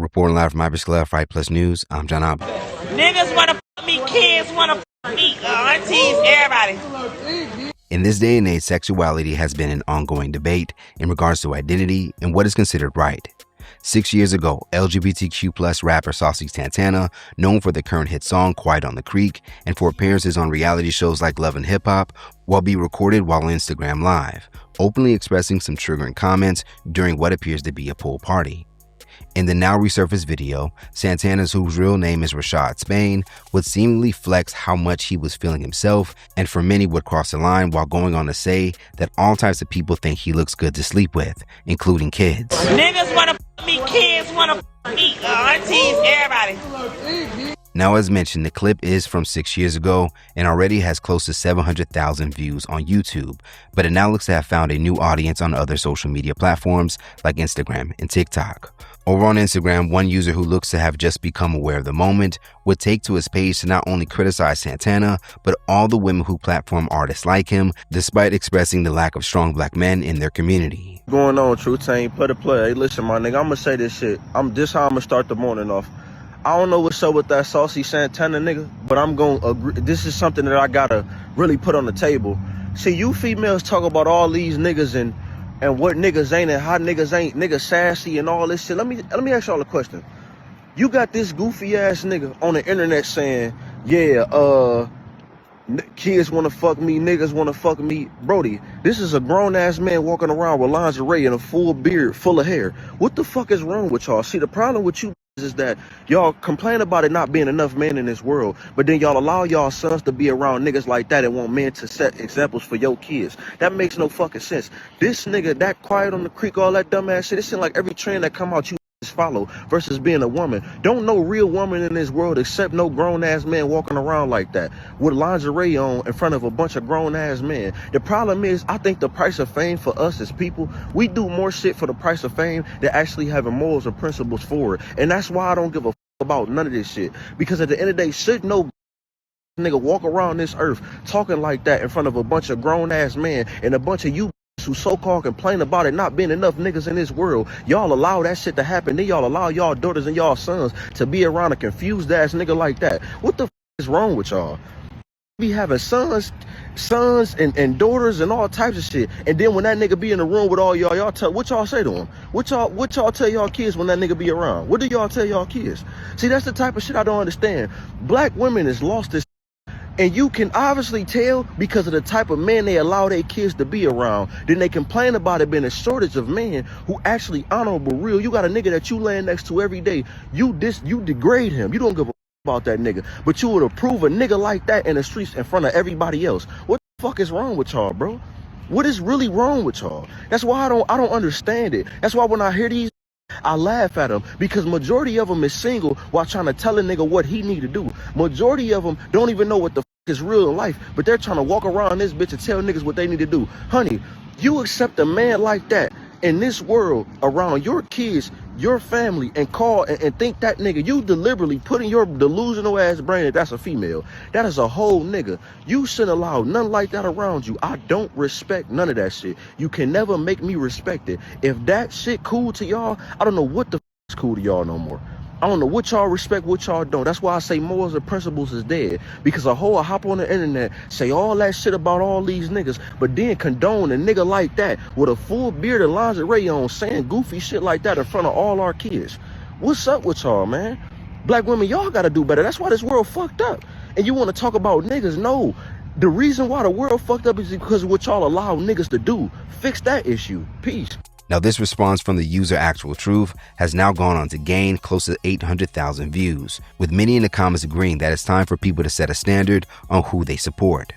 Reporting live from Hyperscale Right Plus News, I'm John Ab. Niggas wanna fuck me, kids wanna fuck me, aunties, everybody. In this day and age, sexuality has been an ongoing debate in regards to identity and what is considered right. 6 years ago, LGBTQ plus rapper Saucy Santana, known for the current hit song Quiet on the Creek and for appearances on reality shows like Love and Hip Hop, will be recorded while on Instagram Live, openly expressing some triggering comments during what appears to be a pool party. In the now resurfaced video, Santana's, whose real name is Spain, would seemingly flex how much he was feeling himself, and for many would cross the line while going on to say that all types of people think he looks good to sleep with, including kids. Niggas wanna fuck me, kids wanna fuck me, aunties, everybody. Now, as mentioned, the clip is from 6 years ago and already has close to 700,000 views on YouTube, but it now looks to have found a new audience on other social media platforms like Instagram and TikTok. Over on Instagram, one user who looks to have just become aware of the moment would take to his page to not only criticize Santana, but all the women who platform artists like him, despite expressing the lack of strong black men in their community. Going on, True Team, play. Hey, listen, my nigga, I'm gonna say this shit. This how I'm gonna start the morning off. I don't know what's up with that Saucy Santana nigga, but I'm gonna agree. This is something that I gotta really put on the table. See, you females talk about all these niggas and what niggas ain't and how niggas ain't, niggas sassy and all this shit. Let me ask y'all a question. You got this goofy ass nigga on the internet saying, yeah, kids wanna fuck me, niggas wanna fuck me. Brody, this is a grown ass man walking around with lingerie and a full beard full of hair. What the fuck is wrong with y'all? See, the problem with you is that y'all complain about it not being enough men in this world, but then y'all allow y'all sons to be around niggas like that and want men to set examples for your kids. That makes no fucking sense. This nigga, that Quiet on the Creek, all that dumbass shit, it seems like every trend that come out you follow versus being a woman. Don't no real woman in this world accept no grown ass man walking around like that with lingerie on in front of a bunch of grown ass men. The problem is, I think the price of fame for us as people, we do more shit for the price of fame than actually having morals and principles for it. And that's why I don't give a about none of this shit, because at the end of the day, should no nigga walk around this earth talking like that in front of a bunch of grown ass men and a bunch of you who so-called complain about it not being enough niggas in this world. Y'all allow that shit to happen. Then y'all allow y'all daughters and y'all sons to be around a confused ass nigga like that. What the is wrong with y'all? Be having sons and daughters and all types of shit. And then when that nigga be in the room with all y'all tell what y'all say to him? What y'all tell y'all kids when that nigga be around? What do y'all tell y'all kids? See, that's the type of shit I don't understand. Black women has lost this. And you can obviously tell because of the type of men they allow their kids to be around. Then they complain about it being a shortage of men who actually honorable, real. You got a nigga that you laying next to every day. You degrade him. You don't give a about that nigga. But you would approve a nigga like that in the streets in front of everybody else. What the fuck is wrong with y'all, bro? What is really wrong with y'all? That's why I don't understand it. That's why when I hear these, I laugh at them, because majority of them is single while trying to tell a nigga what he need to do. Majority of them don't even know what the is real in life, but they're trying to walk around this bitch and tell niggas what they need to do. Honey, you accept a man like that in this world around your kids, your family, and call and think that nigga, you deliberately put in your delusional ass brain that that's a female. That is a whole nigga. You shouldn't allow none like that around you. I don't respect none of that shit. You can never make me respect it. If that shit cool to y'all, I don't know what the is cool to y'all no more. I don't know what y'all respect, what y'all don't. That's why I say morals and principles is dead. Because a whole hop on the internet, say all that shit about all these niggas, but then condone a nigga like that with a full beard and lingerie on saying goofy shit like that in front of all our kids. What's up with y'all, man? Black women, y'all gotta do better. That's why this world fucked up. And you wanna talk about niggas? No. The reason why the world fucked up is because of what y'all allow niggas to do. Fix that issue. Peace. Now, this response from the user Actual Truth has now gone on to gain close to 800,000 views, with many in the comments agreeing that it's time for people to set a standard on who they support.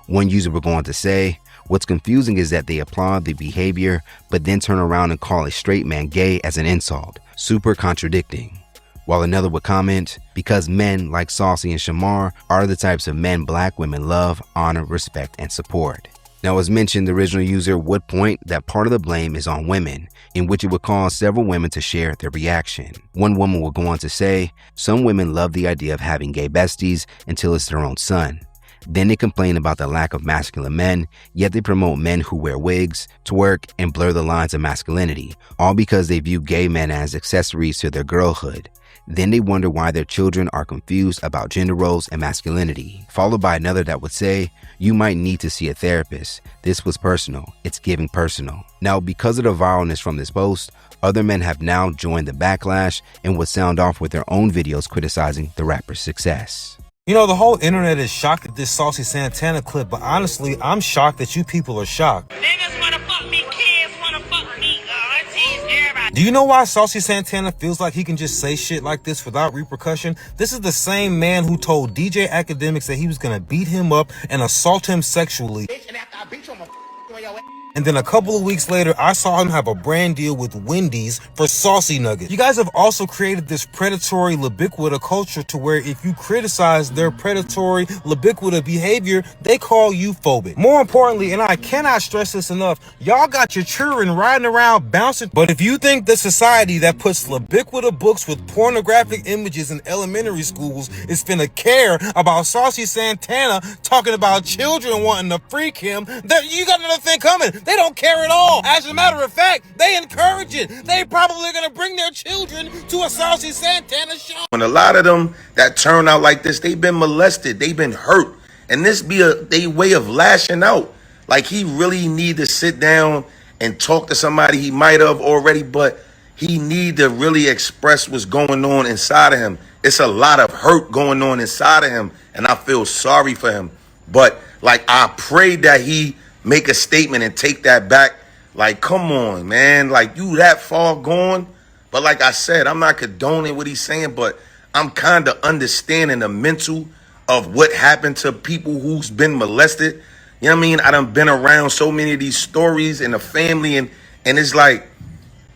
One user would go on to say, what's confusing is that they applaud the behavior, but then turn around and call a straight man gay as an insult. Super contradicting. While another would comment, because men like Saucy and Shamar are the types of men black women love, honor, respect, and support. Now, as mentioned, the original user would point that part of the blame is on women, in which it would cause several women to share their reaction. One woman would go on to say, some women love the idea of having gay besties until it's their own son. Then they complain about the lack of masculine men, yet they promote men who wear wigs, twerk, and blur the lines of masculinity, all because they view gay men as accessories to their girlhood. Then they wonder why their children are confused about gender roles and masculinity, followed by another that would say, "You might need to see a therapist. This was personal. It's giving personal." Now, because of the viralness from this post, other men have now joined the backlash and would sound off with their own videos criticizing the rapper's success. You know, the whole internet is shocked at this Saucy Santana clip, but honestly, I'm shocked that you people are shocked. Niggas wanna fuck me, kids wanna fuck me, aunties, everybody. Do you know why Saucy Santana feels like he can just say shit like this without repercussion? This is the same man who told DJ Academics that he was gonna beat him up and assault him sexually. And after I beat you, I'm gonna on your ass. And then a couple of weeks later, I saw him have a brand deal with Wendy's for saucy nuggets. You guys have also created this predatory libiquita culture to where if you criticize their predatory libiquita behavior, they call you phobic. More importantly, and I cannot stress this enough, y'all got your children riding around bouncing. But if you think the society that puts libiquita books with pornographic images in elementary schools is finna care about Saucy Santana talking about children wanting to freak him, you got another thing coming. They don't care at all. As a matter of fact, they encourage it. They probably gonna bring their children to a Saucy Santana show. When a lot of them that turn out like this, they've been molested, they've been hurt, and this be they way of lashing out. Like, he really need to sit down and talk to somebody he might have already, but he need to really express what's going on inside of him. It's a lot of hurt going on inside of him, and I feel sorry for him. But like, I pray that he make a statement and take that back. Like, come on, man. Like, you that far gone. But like I said, I'm not condoning what he's saying, but I'm kind of understanding the mental of what happened to people who's been molested. You know what I mean? I done been around so many of these stories in the family, and it's like,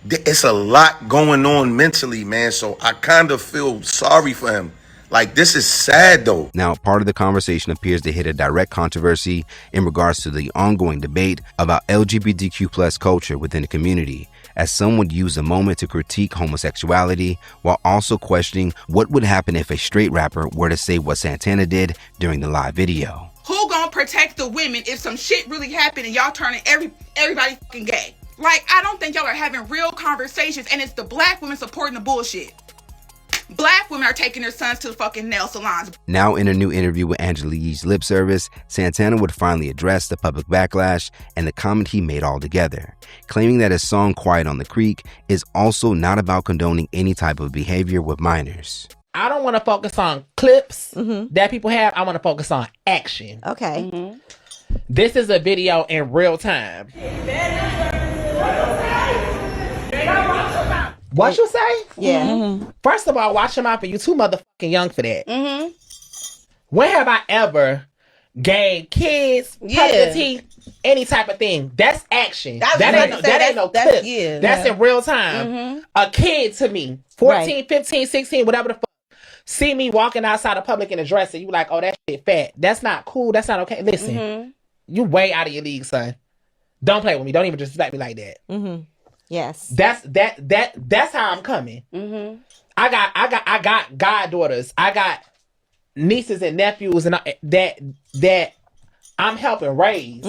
it's a lot going on mentally, man. So I kind of feel sorry for him. Like, this is sad, though. Now, part of the conversation appears to hit a direct controversy in regards to the ongoing debate about LGBTQ plus culture within the community, as some would use the moment to critique homosexuality while also questioning what would happen if a straight rapper were to say what Santana did during the live video. Who gonna protect the women if some shit really happened and y'all turning everybody fucking gay? Like, I don't think y'all are having real conversations, and it's the black women supporting the bullshit. Black women are taking their sons to the fucking nail salons. Now, in a new interview with Angela Yee's Lip Service, Santana would finally address the public backlash and the comment he made altogether, claiming that his song Quiet on the Creek is also not about condoning any type of behavior with minors. I don't want to focus on clips that people have. I want to focus on action. Okay. This is a video in real time. What you say? Yeah. First of all, watch your mouth, and you too motherfucking young for that. When have I ever gave kids, tucked teeth, any type of thing? That's action. That ain't no clip. That's in real time. A kid to me, 14, 15, 16, whatever the fuck, see me walking outside of public in a dress, and you like, oh, that shit fat. That's not cool. That's not okay. Listen, you way out of your league, son. Don't play with me. Don't even disrespect me like that. Yes. That's how I'm coming. I got goddaughters. I got nieces and nephews, and that I'm helping raise.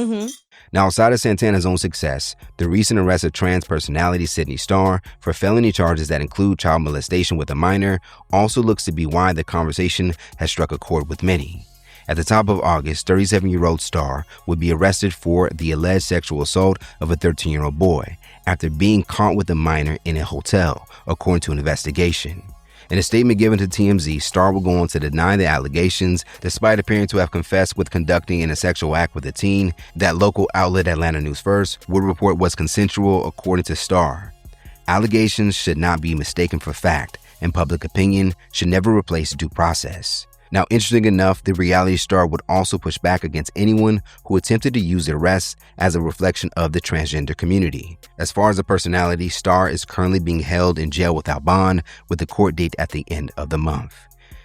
Now, outside of Santana's own success, the recent arrest of trans personality Sydney Starr for felony charges that include child molestation with a minor also looks to be why the conversation has struck a chord with many. At the top of August, 37-year-old Starr would be arrested for the alleged sexual assault of a 13-year-old boy after being caught with a minor in a hotel, according to an investigation. In a statement given to TMZ, Starr will go on to deny the allegations, despite appearing to have confessed with conducting in a sexual act with a teen that local outlet Atlanta News First would report was consensual, according to Starr. Allegations should not be mistaken for fact, and public opinion should never replace due process. Now, interesting enough, the reality star would also push back against anyone who attempted to use the arrest as a reflection of the transgender community. As far as the personality, Starr is currently being held in jail without bond, with the court date at the end of the month.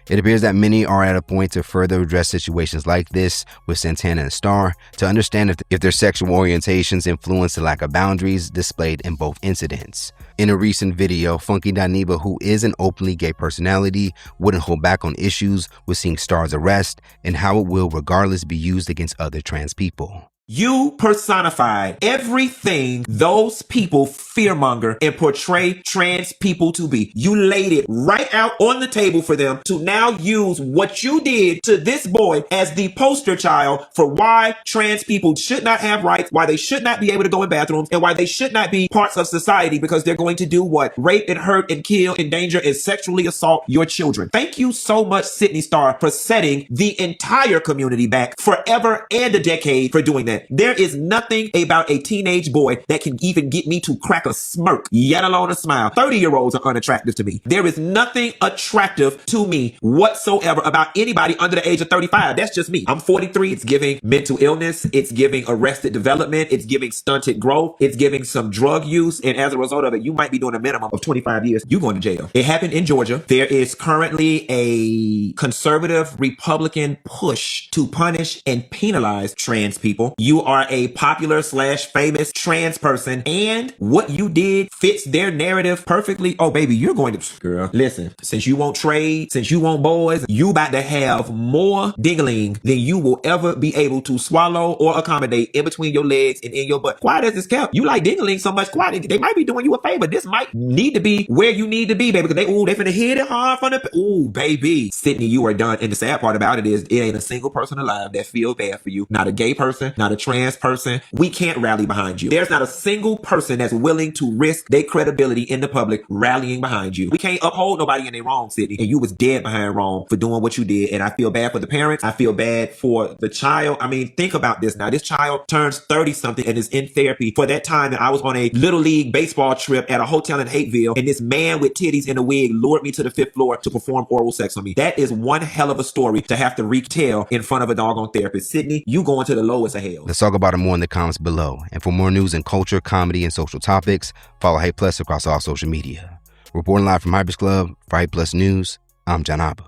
It appears that many are at a point to further address situations like this with Santana and Star to understand if their sexual orientations influence the lack of boundaries displayed in both incidents. In a recent video, Funky Dineva, who is an openly gay personality, wouldn't hold back on issues with seeing Star's arrest and how it will regardless be used against other trans people. You personified everything those people fearmonger and portray trans people to be. You laid it right out on the table for them to now use what you did to this boy as the poster child for why trans people should not have rights, why they should not be able to go in bathrooms, and why they should not be parts of society because they're going to do what? Rape and hurt and kill, endanger and sexually assault your children. Thank you so much, Sydney Starr, for setting the entire community back forever and a decade for doing that. There is nothing about a teenage boy that can even get me to crack a smirk, yet alone a smile. 30-year-olds are unattractive to me. There is nothing attractive to me whatsoever about anybody under the age of 35. That's just me. I'm 43. It's giving mental illness. It's giving arrested development. It's giving stunted growth. It's giving some drug use. And as a result of it, you might be doing a minimum of 25 years. You're going to jail. It happened in Georgia. There is currently a conservative Republican push to punish and penalize trans people. You are a popular / famous trans person and what you did fits their narrative perfectly. Oh baby, you're going to, girl, listen, since you won't trade, since you want boys, you about to have more dingling than you will ever be able to swallow or accommodate in between your legs and in your butt. Quiet as it's kept. You like dingling so much, quiet. They might be doing you a favor. This might need to be where you need to be, baby, because they finna hit it hard from the, ooh, baby. Sydney, you are done. And the sad part about it is it ain't a single person alive that feels bad for you. Not a gay person, not a trans person. We can't rally behind you. There's not a single person that's willing to risk their credibility in the public rallying behind you. We can't uphold nobody in their wrong, Sydney. And you was dead behind wrong for doing what you did. And I feel bad for the parents. I feel bad for the child. I mean, think about this now. This child turns 30 something and is in therapy for that time that I was on a little league baseball trip at a hotel in Hateville. And this man with titties in a wig lured me to the 5th floor to perform oral sex on me. That is one hell of a story to have to retell in front of a doggone therapist. Sydney, you going to the lowest of hell. Let's talk about it more in the comments below. And for more news in culture, comedy, and social topics, follow Hype Plus across all social media. Reporting live from Hypers Club for Hype Plus News, I'm John Abba.